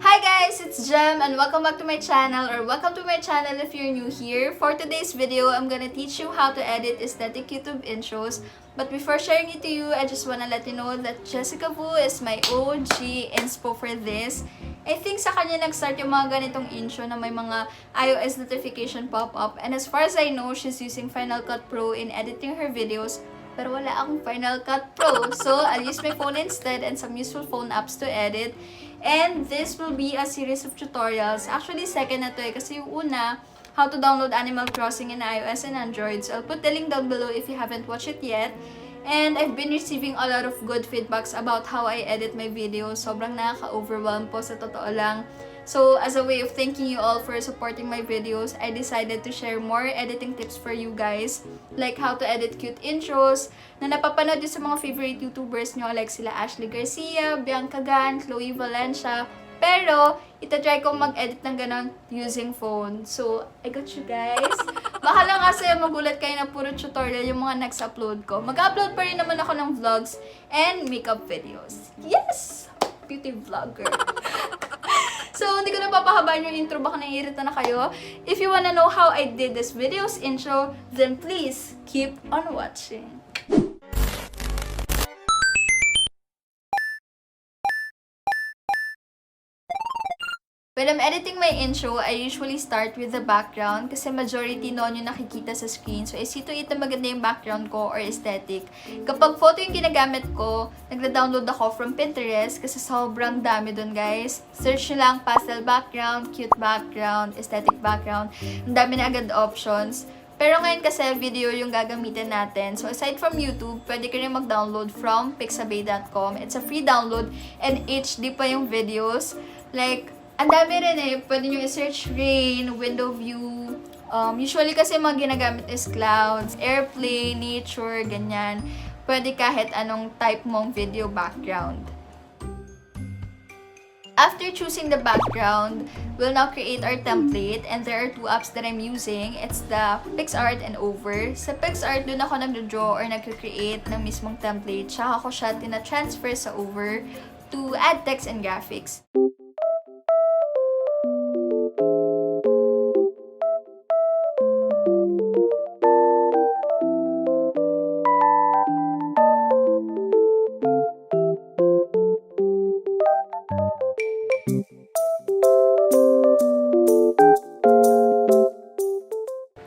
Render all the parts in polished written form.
Hi guys, it's Jem and welcome back to my channel, or welcome to my channel if you're new here. For today's video, I'm gonna teach you how to edit aesthetic YouTube intros. But before sharing it to you, I just wanna let you know that Jessica Vu is my OG inspo for this. I think sa kanya nag-start yung mga ganitong intro na may mga iOS notification pop-up. And as far as I know, she's using Final Cut Pro in editing her videos. Pero wala akong Final Cut Pro. So, I'll use my phone instead and some useful phone apps to edit. And this will be a series of tutorials. Actually, second na to kasi yung una, how to download Animal Crossing in iOS and Android. So, I'll put the link down below if you haven't watched it yet. And I've been receiving a lot of good feedbacks about how I edit my videos. Sobrang nakaka-overwhelm po sa totoo lang. So, as a way of thanking you all for supporting my videos, I decided to share more editing tips for you guys. Like how to edit cute intros na napapanood din sa mga favorite YouTubers nyo like sila Ashley Garcia, Bianca Gan, Chloe Valencia. Pero, itatry kong mag-edit ng ganon using phone. So, I got you guys. Baka lang kasi magulat kayo na puro tutorial yung mga next upload ko. Mag-upload pa rin naman ako ng vlogs and makeup videos. Yes! Beauty vlogger. So, hindi ko na papahabaan yung intro. Baka naiirita na kayo. If you wanna know how I did this video's intro, then please keep on watching. When I'm editing my intro, I usually start with the background kasi majority noon yung nakikita sa screen. So, I see to it na maganda yung background ko or aesthetic. Kapag photo yung ginagamit ko, nagda-download ako from Pinterest kasi sobrang dami dun, guys. Search nyo lang pastel background, cute background, aesthetic background. Ang dami na agad options. Pero ngayon kasi video yung gagamitin natin. So, aside from YouTube, pwede ka rin mag-download from pixabay.com. It's a free download and HD pa yung videos. Like, ang dami rin eh. Pwede nyo i-search rain, window view. Usually kasi mga ginagamit is clouds, airplane, nature, ganyan. Pwede kahit anong type mong video background. After choosing the background, we'll now create our template, and there are two apps that I'm using. It's the PixArt and Over. Sa PixArt, dun ako nagdo-draw or nagcreate ng mismong template. Tsaka ako siya tina-transfer sa Over to add text and graphics.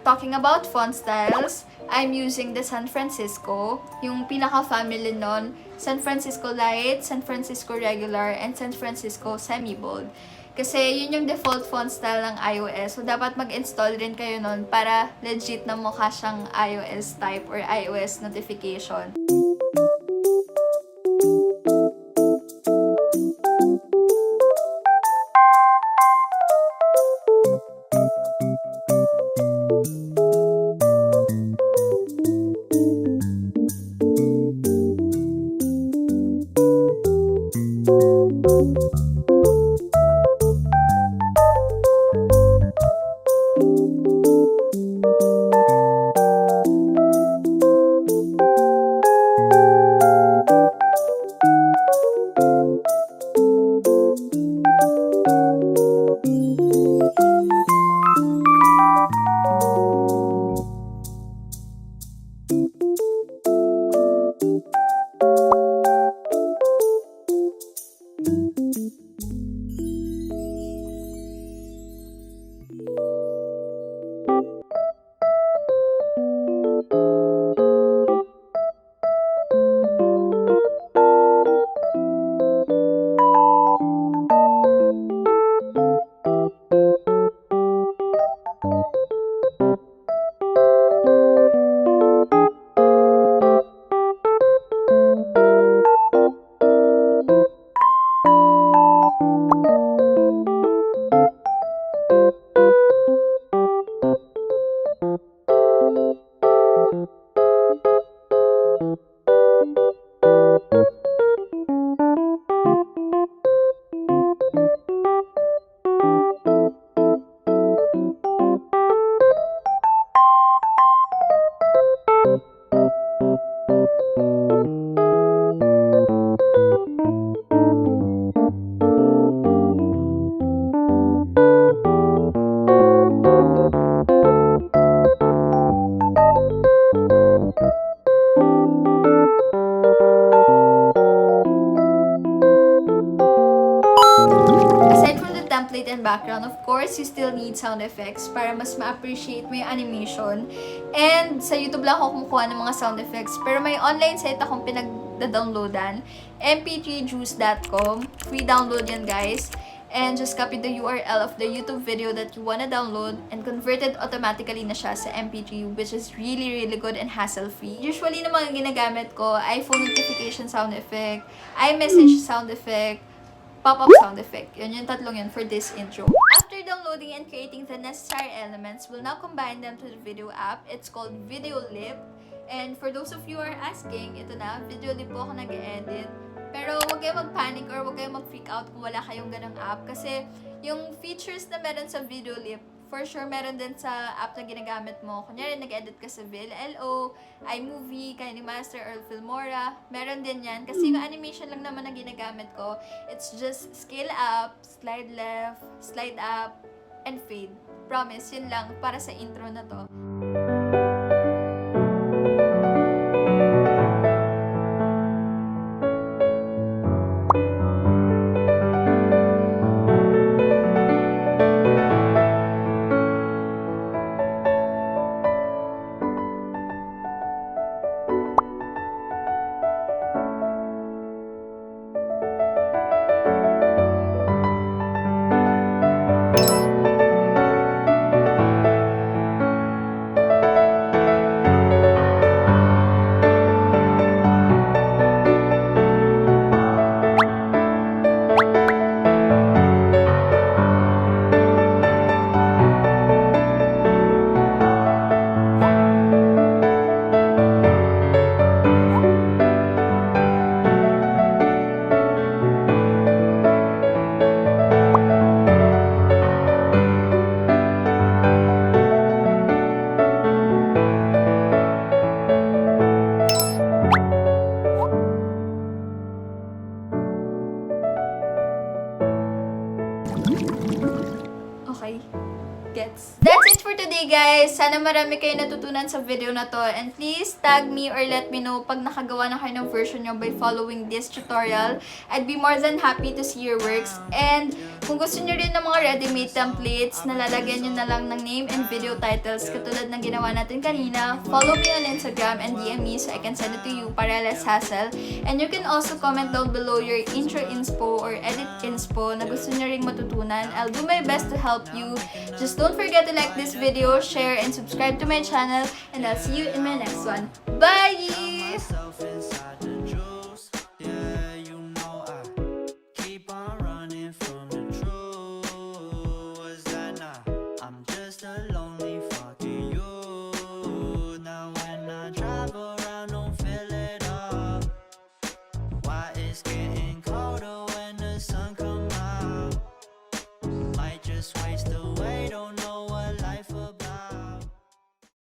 Talking about font styles, I'm using the San Francisco, yung pinaka-family nun, San Francisco Light, San Francisco Regular, and San Francisco Semi-Bold. Kasi yun yung default font style ng iOS, so dapat mag-install rin kayo nun para legit na mukha siyang iOS type or iOS notification. and background. Of course, you still need sound effects para mas ma-appreciate mo yung animation. And sa YouTube lang ako kumukuha ng mga sound effects. Pero may online site akong pinag-downloadan, mp3juice.com. Free download yan, guys. And just copy the URL of the YouTube video that you wanna download and convert it automatically na siya sa MP3, which is really good and hassle-free. Usually na mga ginagamit ko, iPhone notification sound effect, iMessage sound effect, pop-up sound effect. Yun yung tatlong yun for this intro. After downloading and creating the necessary elements, we'll now combine them to the video app. It's called Video Lip. And for those of you who are asking, ito na, Video Lip po ako nag-edit. Pero huwag kayong mag-panic or huwag kayong mag-freak out kung wala kayong ganang app. Kasi yung features na meron sa Video Lip, for sure meron din sa app na ginagamit mo. Kunyari, nag-edit ka sa VLLO, iMovie, Kinemaster, or Filmora. Meron din yan. Kasi yung animation lang naman na ginagamit ko, it's just scale up, slide left, slide up, and fade. Promise, yun lang para sa intro na to. Okay. Gets. That's it for today, guys. Sana marami kayo natutunan sa video na to. And please tag me or let me know pag nakagawa na kayo ng version nyo by following this tutorial. I'd be more than happy to see your works. And kung gusto nyo rin ng mga ready-made templates, nalalagyan nyo na lang ng name and video titles katulad ng ginawa natin kanina, follow me on Instagram and DM me so I can send it to you para less hassle. And you can also comment down below your intro inspo or edit inspo na gusto nyo ring matutunan. I'll do my best to help you. Just don't forget to like this video, share, and subscribe to my channel. And I'll see you in my next one. Bye!